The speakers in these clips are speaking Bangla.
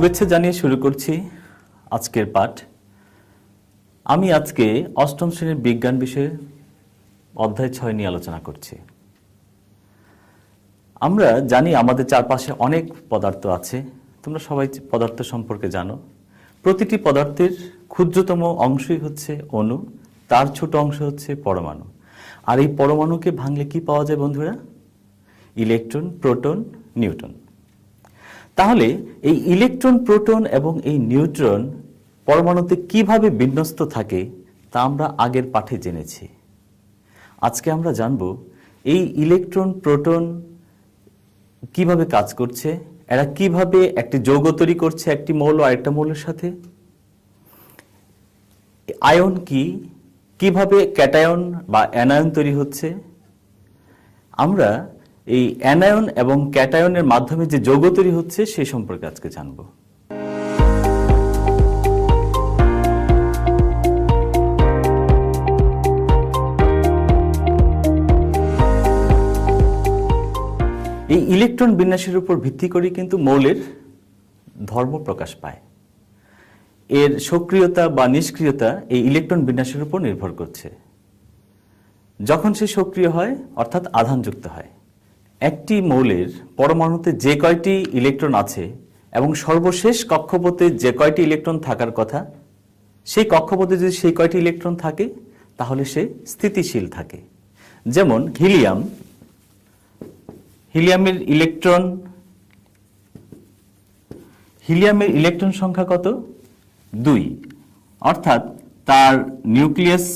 শুভেচ্ছা জানিয়ে শুরু করছি আজকের পাঠ। আমি আজকে অষ্টম শ্রেণীর বিজ্ঞান বিষয়ে অধ্যায় 6 নিয়ে আলোচনা করছি। আমরা জানি আমাদের চারপাশে অনেক পদার্থ আছে। তোমরা সবাই পদার্থ সম্পর্কে জানো। প্রতিটি পদার্থের ক্ষুদ্রতম অংশই হচ্ছে অণু, তার ছোট অংশ হচ্ছে পরমাণু। আর এই পরমাণুকে ভাঙলে কি পাওয়া যায় বন্ধুরা? Electron, proton, neutron. তাহলে এই ইলেকট্রন, প্রোটন এবং এই নিউট্রন পরমাণুতে কিভাবে বিন্যস্ত থাকে তা আমরা আগের পাঠে জেনেছি। আজকে আমরা জানব এই ইলেকট্রন, প্রোটন কিভাবে কাজ করছে, এরা কিভাবে একটি যৌগ তৈরি করছে একটি মৌল আরেকটা মৌলের সাথে, আয়ন কি, কিভাবে ক্যাটায়ন বা অ্যানায়ন তৈরি হচ্ছে। আমরা এই অ্যানায়ন এবং ক্যাটায়নের মাধ্যমে যে যৌগ তৈরি হচ্ছে সেই সম্পর্কে আজকে জানব। এই ইলেকট্রন বিন্যাসের উপর ভিত্তি করে কিন্তু মৌলের ধর্ম প্রকাশ পায়। এর সক্রিয়তা বা নিষ্ক্রিয়তা এই ইলেকট্রন বিন্যাসের উপর নির্ভর করছে। যখন সে সক্রিয় হয় অর্থাৎ আধানযুক্ত হয়, একটি মৌলের পরমাণুতে যে কয়টি ইলেকট্রন আছে এবং সর্বশেষ কক্ষপথে যে কয়টি ইলেকট্রন থাকার কথা, সেই কক্ষপথে যদি সেই কয়টি ইলেকট্রন থাকে তাহলে সে স্থিতিশীল থাকে। যেমন হিলিয়ামের ইলেকট্রন সংখ্যা কত? 2, অর্থাৎ তার নিউক্লিয়াস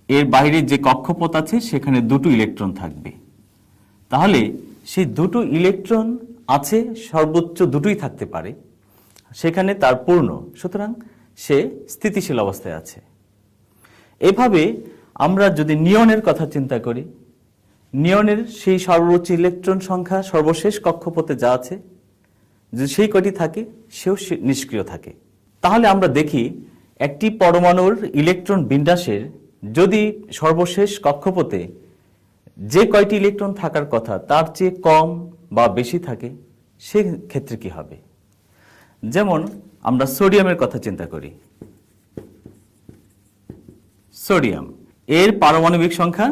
এর বাইরে যে কক্ষপথ আছে সেখানে দুটো ইলেকট্রন থাকবে। তাহলে সেই দুটো ইলেকট্রন আছে, সর্বোচ্চ দুটোই থাকতে পারে, সেখানে তার পূর্ণ, সুতরাং সে স্থিতিশীল অবস্থায় আছে। এভাবে আমরা যদি নিয়নের কথা চিন্তা করি, নিয়নের সেই সর্বোচ্চ ইলেকট্রন সংখ্যা সর্বশেষ কক্ষপথে যা আছে যদি সেই কয়টি থাকে সেও নিষ্ক্রিয় থাকে। তাহলে আমরা দেখি একটি পরমাণুর ইলেকট্রন বিন্যাসের যদি সর্বশেষ কক্ষপথে যে কয়টি ইলেকট্রন থাকার কথা তার চেয়ে কম বা বেশি থাকে, সে ক্ষেত্রে কি হবে? যেমন আমরা সোডিয়ামের কথা চিন্তা করি। সোডিয়াম এর পারমাণবিক সংখ্যা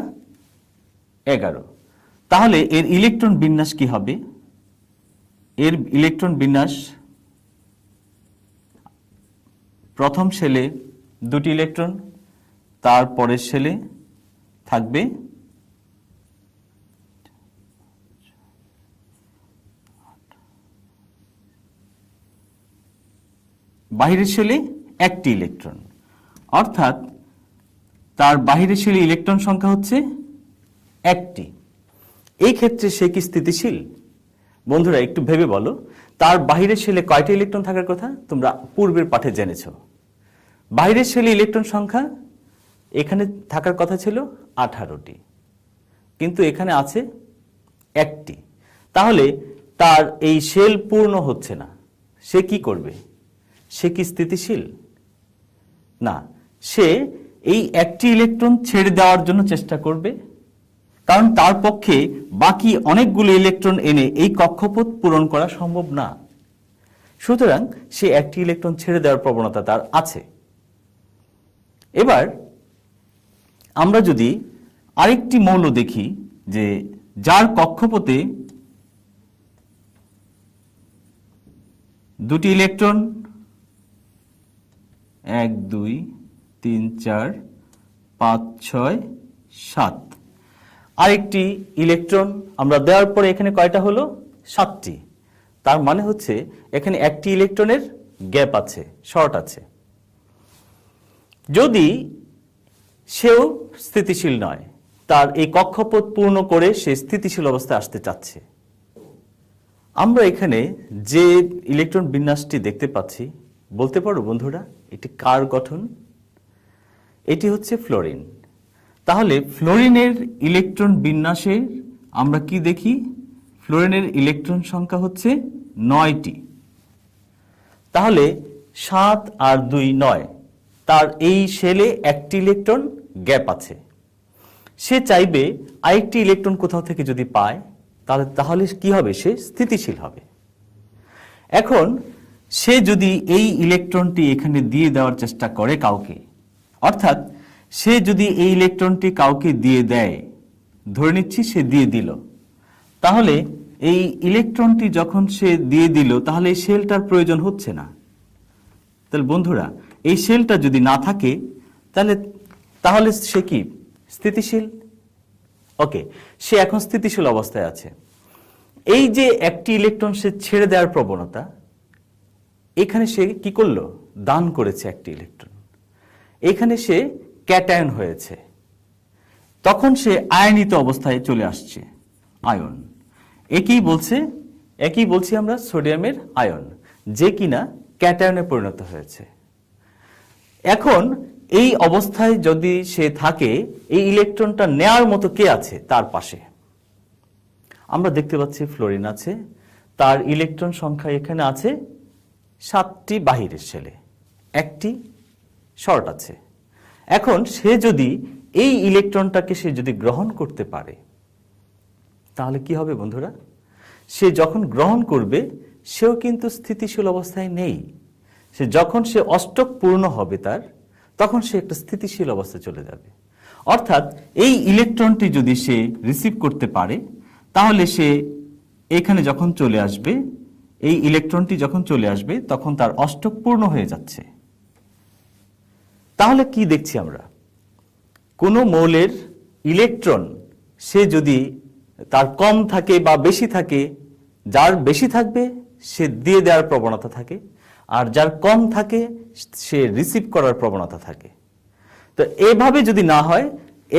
11। তাহলে এর ইলেকট্রন বিন্যাস কি হবে? এর ইলেকট্রন বিন্যাস প্রথম শেলে দুটি ইলেকট্রন, তারপরের শেলে থাকবে বাহিরের শেলে একটি ইলেকট্রন, অর্থাৎ তার বাহিরের শেলে ইলেকট্রন সংখ্যা হচ্ছে 1টি। এই ক্ষেত্রে সে কি স্থিতিশীল? বন্ধুরা একটু ভেবে বলো, তার বাহিরের শেলে কয়টি ইলেকট্রন থাকার কথা তোমরা পূর্বের পাঠে জেনেছ। বাহিরের শেলে ইলেকট্রন সংখ্যা এখানে থাকার কথা ছিল 18টি, কিন্তু এখানে আছে 1টি। তাহলে তার এই শেল পূর্ণ হচ্ছে না, সে কি করবে? সে কি স্থিতিশীল? না, সে এই 1টি ইলেকট্রন ছেড়ে দেওয়ার জন্য চেষ্টা করবে, কারণ তার পক্ষে বাকি অনেকগুলো ইলেকট্রন এনে এই কক্ষপথ পূরণ করা সম্ভব না। সুতরাং সে 1টি ইলেকট্রন ছেড়ে দেওয়ার প্রবণতা তার আছে। এবার আমরা যদি আরেকটি মৌল দেখি যে যার কক্ষপথে দুটি ইলেকট্রন 1 2 3 4 5 6 7, আরেকটি ইলেকট্রন আমরা দেওয়ার পরে এখানে কয়টা হলো? 7টি। তার মানে হচ্ছে এখানে একটি ইলেকট্রনের গ্যাপ আছে, শর্ট আছে। যদি সেও স্থিতিশীল নয়, তার এই কক্ষপথ পূর্ণ করে সে স্থিতিশীল অবস্থায় আসতে চাচ্ছে। আমরা এখানে যে ইলেকট্রন বিন্যাসটি দেখতে পাচ্ছি, বলতে পারো বন্ধুরা এটি কার গঠন? এটি হচ্ছে ফ্লোরিন। তাহলে ফ্লোরিনের ইলেকট্রন বিন্যাসে আমরা কি দেখি? ফ্লোরিনের ইলেকট্রন সংখ্যা হচ্ছে 9টি। তাহলে 7 আর 2 9, তার এই শেলে একটি ইলেকট্রন গ্যাপ আছে। সে চাইবে আরেকটি ইলেকট্রন কোথাও থেকে যদি পায় তাহলে কি হবে? সে স্থিতিশীল হবে। এখন সে যদি এই ইলেকট্রনটি এখানে দিয়ে দেওয়ার চেষ্টা করে কাউকে, অর্থাৎ সে যদি এই ইলেকট্রনটি কাউকে দিয়ে দেয়, ধরে নিচ্ছি সে দিয়ে দিল, তাহলে এই ইলেকট্রনটি যখন সে দিয়ে দিল তাহলে এই শেলটার প্রয়োজন হচ্ছে না। তাহলে বন্ধুরা, এই শেলটা যদি না থাকে তাহলে সে কি স্থিতিশীল? ওকে, সে এখন স্থিতিশীল অবস্থায় আছে। এই যে একটি ইলেকট্রন সে ছেড়ে দেওয়ার প্রবণতা, এখানে সে কি করলো? দান করেছে একটি ইলেকট্রন, এখানে সে ক্যাটায়ন হয়েছে, তখন সে আয়নিত অবস্থায় চলে আসছে, আয়ন। একই বলছি আমরা সোডিয়ামের আয়ন, যে কিনা ক্যাটায়নে পরিণত হয়েছে। এখন এই অবস্থায় যদি সে থাকে, এই ইলেকট্রনটা নেয়ার মতো কে আছে তার পাশে? আমরা দেখতে পাচ্ছি ফ্লোরিন আছে, তার ইলেকট্রন সংখ্যা এখানে আছে 7টি বাহিরের শেলে, 1টি শর্ট আছে। এখন সে যদি এই ইলেকট্রনটাকে সে যদি গ্রহণ করতে পারে, তাহলে কি হবে বন্ধুরা? সে যখন গ্রহণ করবে সেও কিন্তু স্থিতিশীল অবস্থায় নেই। যখন সে অষ্টক পূর্ণ হবে তখন সে একটা স্থিতিশীল অবস্থায় চলে যাবে। অর্থাৎ এই ইলেকট্রনটি যদি সে রিসিভ করতে পারে, তাহলে সে এখানে যখন চলে আসবে, এই ইলেকট্রনটি যখন চলে আসবে তখন তার অষ্টক পূর্ণ হয়ে যাচ্ছে। তাহলে কি দেখছি আমরা? কোনো মৌলের ইলেকট্রন সে যদি তার কম থাকে বা বেশি থাকে, যার বেশি থাকবে সে দিয়ে দেওয়ার প্রবণতা থাকে, আর যার কম থাকে সে রিসিভ করার প্রবণতা থাকে। তো এভাবে যদি না হয়,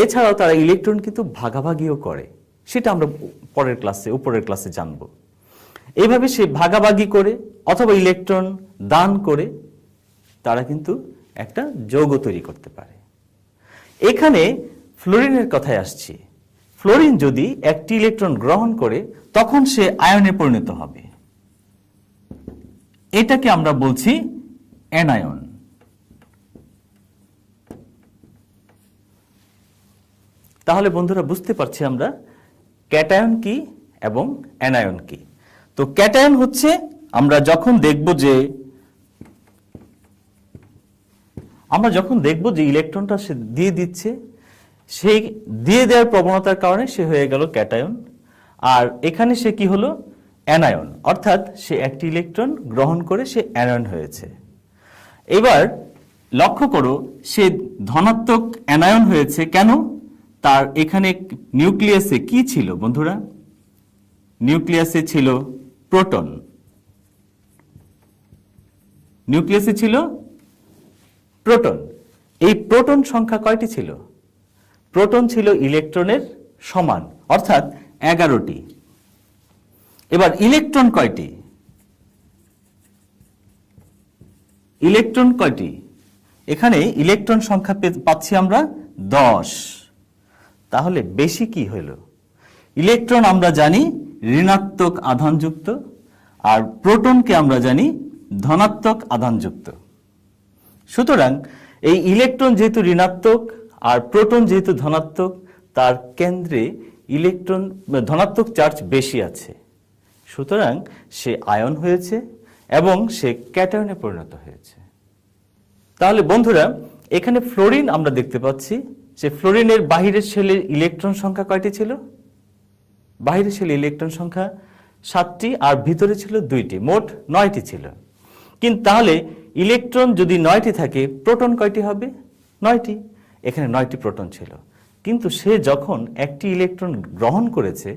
এছাড়াও তারা ইলেকট্রন কিন্তু ভাগাভাগিও করে, সেটা আমরা উপরের ক্লাসে জানব। এইভাবে সে ভাগাভাগি করে অথবা ইলেকট্রন দান করে তারা কিন্তু একটা যৌগ তৈরি করতে পারে। এখানে ফ্লোরিনের কথায় আসছি। ফ্লোরিন যদি একটি ইলেকট্রন গ্রহণ করে তখন সে আয়নে পরিণত হবে, এটাকে আমরা বলছি অ্যানায়ন। তাহলে বন্ধুরা বুঝতে পারছি আমরা ক্যাটায়ন কি এবং অ্যানায়ন কি। তো ক্যাটায়ন হচ্ছে, আমরা যখন দেখব যে ইলেকট্রনটা সে দিয়ে দিচ্ছে, সেই দিয়ে দেওয়ার প্রবণতার কারণে সে হয়ে গেল ক্যাটায়ন। আর এখানে সে কি হলো? অ্যানায়ন, অর্থাৎ সে একটি ইলেকট্রন গ্রহণ করে সে অ্যানায়ন হয়েছে। এবার লক্ষ্য করো, সে ধনাত্মক অ্যানায়ন হয়েছে কেন? তার এখানে নিউক্লিয়াসে কি ছিল বন্ধুরা? নিউক্লিয়াসে ছিল প্রোটন। নিউক্লিয়াসে ছিল প্রোটন। এই প্রোটন সংখ্যা কয়টি ছিল? প্রোটন ছিল ইলেকট্রনের সমান, অর্থাৎ 11টি। এবার ইলেকট্রন কয়টি? ইলেকট্রন কয়টি? এখানে ইলেকট্রন সংখ্যা পাচ্ছি আমরা 10। তাহলে বেশি কি হইল? ইলেকট্রন আমরা জানি ঋণাত্মক আধানযুক্ত, আর প্রোটনকে আমরা জানি ধনাত্মক আধানযুক্ত। সুতরাং এই ইলেকট্রন যেহেতু ঋণাত্মক আর প্রোটন যেহেতু ধনাত্মক, তার কেন্দ্রে ইলেকট্রন ধনাত্মক চার্জ বেশি আছে, সুতরাং সে আয়ন হয়েছে এবং সে ক্যাটায়নে পরিণত হয়েছে। তাহলে বন্ধুরা, এখানে ফ্লোরিন আমরা দেখতে পাচ্ছি যে ফ্লোরিনের বাহিরের শেলের ইলেকট্রন সংখ্যা কয়টি ছিল? বাহিরের শেলে ইলেকট্রন সংখ্যা 7টি আর ভিতরে ছিল 2টি, মোট 9টি ছিল। কিন্তু তাহলে ইলেকট্রন যদি 9টি থাকে, প্রোটন কয়টি হবে? 9টি। এখানে 9টি প্রোটন ছিল, কিন্তু সে যখন একটি ইলেকট্রন গ্রহণ করেছে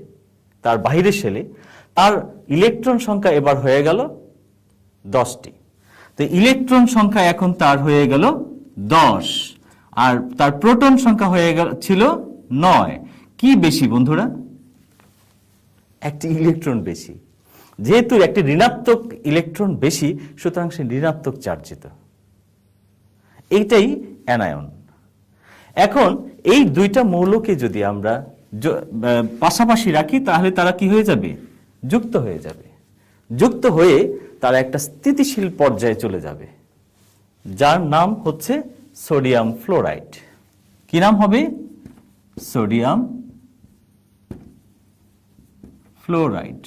তার বাহিরের শেলে, তার ইলেকট্রন সংখ্যা এবার হয়ে গেল 10টি। তো ইলেকট্রন সংখ্যা এখন তার হয়ে গেল 10, আর তার প্রোটন সংখ্যা হয়ে ছিল 9। কি বেশি বন্ধুরা? একটি ইলেকট্রন বেশি। যেহেতু একটি ঋণাত্মক ইলেকট্রন বেশি, সুতরাং সে ঋণাত্মক চার্জিত। এইটাই অ্যানায়ন। এখন এই দুইটা মৌলকে যদি আমরা পাশাপাশি রাখি, তাহলে তারা কি হয়ে যাবে? যুক্ত হয়ে যাবে। যুক্ত হয়ে তারা একটা স্থিতিশীল পর্যায়ে চলে যাবে, যার নাম হচ্ছে সোডিয়াম ফ্লোরাইড। কি নাম হবে? Sodium fluoride.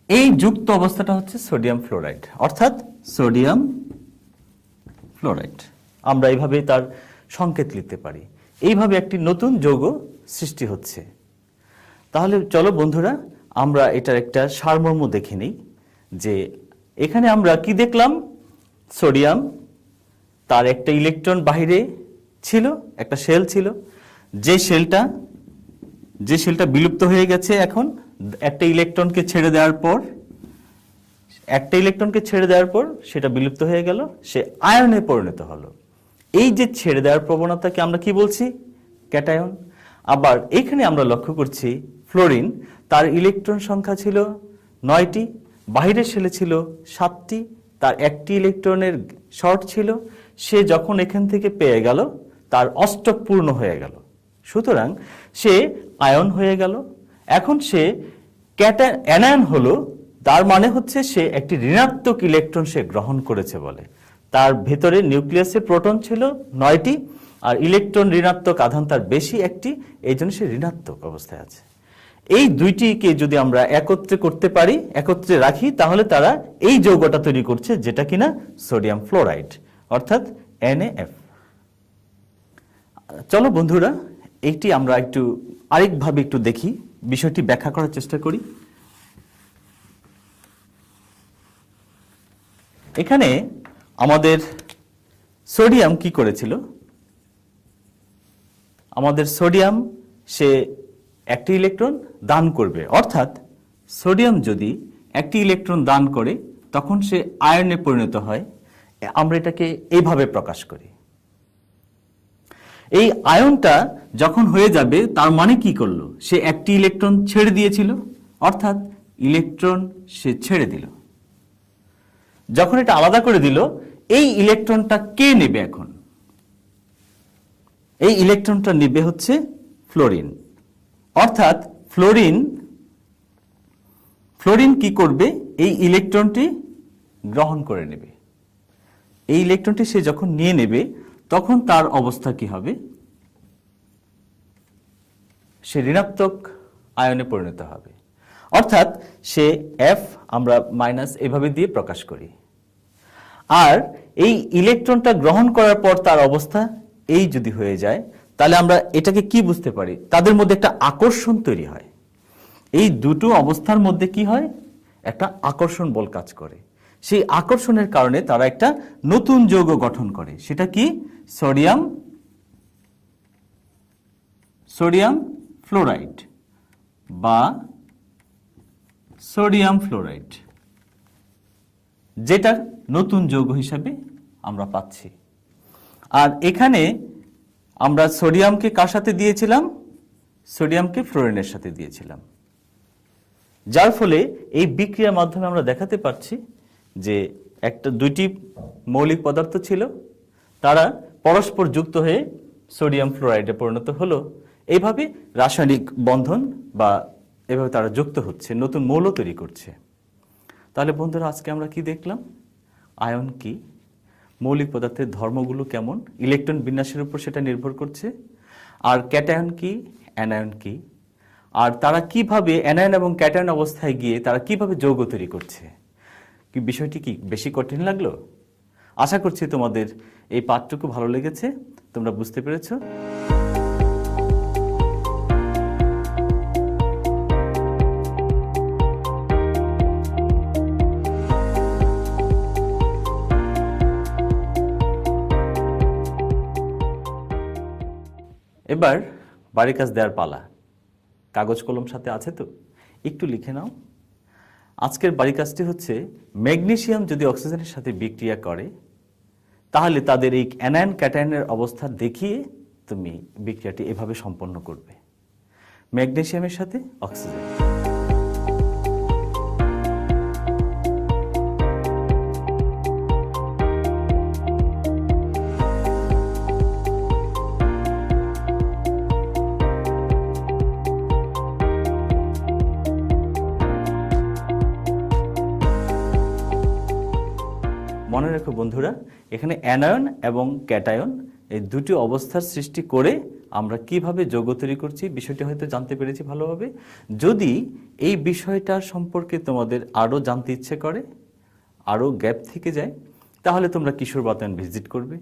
এই যুক্ত অবস্থাটা হচ্ছে সোডিয়াম ফ্লোরাইড, অর্থাৎ সোডিয়াম ফ্লোরাইড। আমরা এইভাবে তার সংকেত লিখতে পারি। এইভাবে একটি নতুন যৌগ সৃষ্টি হচ্ছে। তাহলে চলো বন্ধুরা আমরা এটার একটা সারমর্ম দেখে নিই, যে এখানে আমরা কি দেখলাম, সোডিয়াম, তার একটা ইলেকট্রন বাহিরে ছিল, একটা শেল ছিল, যে শেলটা বিলুপ্ত হয়ে গেছে। এখন একটা ইলেকট্রনকে ছেড়ে দেওয়ার পর সেটা বিলুপ্ত হয়ে গেল, সে আয়নে পরিণত হলো। এই যে ছেড়ে দেওয়ার প্রবণতাকে আমরা কি বলছি, ক্যাটায়ন। আবার এখানে আমরা লক্ষ্য করছি ফ্লোরিন, তার ইলেকট্রন সংখ্যা ছিল 9টি, বাহিরের শেলে ছিল 7টি, তার একটি ইলেকট্রনের শর্ট ছিল, সে যখন এখান থেকে পেয়ে গেল তার অষ্টক পূর্ণ হয়ে গেল, সুতরাং সে আয়ন হয়ে গেল। এখন সে অ্যানায়ন হলো, তার মানে হচ্ছে সে একটি ঋণাত্মক ইলেকট্রন সে গ্রহণ করেছে বলে। তার ভেতরে নিউক্লিয়াসে প্রোটন ছিল 9টি, আর ইলেকট্রন ঋণাত্মক আধান তার বেশি একটি, এই জন্য সে ঋণাত্মক অবস্থায় আছে। এই দুইটিকে যদি আমরা একত্রে রাখি, তাহলে তারা এই যৌগটা তৈরি করছে, যেটা কিনা সোডিয়াম ফ্লোরাইড, অর্থাৎ NaF। চলো বন্ধুরা এইটি আমরা আরেকভাবে একটু দেখি, বিষয়টি ব্যাখ্যা করার চেষ্টা করি। এখানে আমাদের সোডিয়াম কি করেছিল, আমাদের সোডিয়াম সে একটি ইলেকট্রন দান করবে, অর্থাৎ সোডিয়াম যদি একটি ইলেকট্রন দান করে তখন সে আয়নে পরিণত হয়। আমরা এটাকে এইভাবে প্রকাশ করি। এই আয়নটা যখন হয়ে যাবে তার মানে কি করলো, সে একটি ইলেকট্রন ছেড়ে দিয়েছিল, অর্থাৎ ইলেকট্রন সে ছেড়ে দিল। যখন এটা আলাদা করে দিল, এই ইলেকট্রনটা কে নেবে? এখন এই ইলেকট্রনটা নেবে হচ্ছে ফ্লোরিন, অর্থাৎ ফ্লোরিন কি করবে, এই ইলেকট্রনটি গ্রহণ করে নেবে। এই ইলেকট্রনটি সে যখন নিয়ে নেবে তখন তার অবস্থা কি হবে, সে ঋণাত্মক আয়নে পরিণত হবে, অর্থাৎ সে F আমরা মাইনাস এভাবে দিয়ে প্রকাশ করি। আর এই ইলেকট্রনটা গ্রহণ করার পর তার অবস্থা এই যদি হয়ে যায়, তাহলে আমরা এটাকে কি বুঝতে পারি, তাদের মধ্যে একটা আকর্ষণ তৈরি হয়। এই দুটো অবস্থার মধ্যে কি হয়, একটা আকর্ষণ বল কাজ করে। সেই আকর্ষণের কারণে তারা একটা নতুন যৌগ গঠন করে, সেটা কি, সোডিয়াম ফ্লোরাইড বা সোডিয়াম ফ্লোরাইড, যেটা নতুন যৌগ হিসাবে আমরা পাচ্ছি। আর এখানে আমরা সোডিয়ামকে কার সাথে দিয়েছিলাম, সোডিয়ামকে ফ্লোরিনের সাথে দিয়েছিলাম, যার ফলে এই বিক্রিয়ার মাধ্যমে আমরা দেখাতে পারছি যে দুইটি মৌলিক পদার্থ ছিল, তারা পরস্পর যুক্ত হয়ে সোডিয়াম ফ্লোরাইডে পরিণত হলো। এইভাবে রাসায়নিক বন্ধন বা এভাবে তারা যুক্ত হচ্ছে, নতুন মৌল তৈরি করছে। তাহলে বন্ধুরা আজকে আমরা কি দেখলাম, আয়ন কি, মৌলিক পদার্থের ধর্মগুলো কেমন, ইলেকট্রন বিন্যাসের উপর সেটা নির্ভর করছে, আর ক্যাটায়ন কি, অ্যানায়ন কি, আর তারা কিভাবে অ্যানায়ন এবং ক্যাটায়ন অবস্থায় গিয়ে তারা কিভাবে যৌগ তৈরি করছে। কি বিষয়টি কি বেশি কঠিন লাগলো? আশা করছি তোমাদের এই পাঠটুকু ভালো লেগেছে, তোমরা বুঝতে পেরেছো। এবার বাড়ির কাজ দেওয়ার পালা। কাগজ কলম সাথে আছে তো, একটু লিখে নাও। আজকের বাড়ির কাজটি হচ্ছে, ম্যাগনেসিয়াম যদি অক্সিজেনের সাথে বিক্রিয়া করে তাহলে তাদের এই অ্যানায়ন ক্যাটায়নের অবস্থা দেখিয়ে তুমি বিক্রিয়াটি এভাবে সম্পন্ন করবে, ম্যাগনেসিয়ামের সাথে অক্সিজেন। মনে রেখো বন্ধুরা, এখানে অ্যানায়ন এবং ক্যাটায়ন এই দুটি অবস্থার সৃষ্টি করে আমরা কিভাবে যৌগ তৈরি করছি বিষয়টি হয়তো জানতে পেরেছি ভালোভাবে। যদি এই বিষয়টার সম্পর্কে তোমাদের আরও জানতে ইচ্ছে করে, আরও গ্যাপ থেকে যায়, তাহলে তোমরা কিশোর বাতায়ন ভিজিট করবে।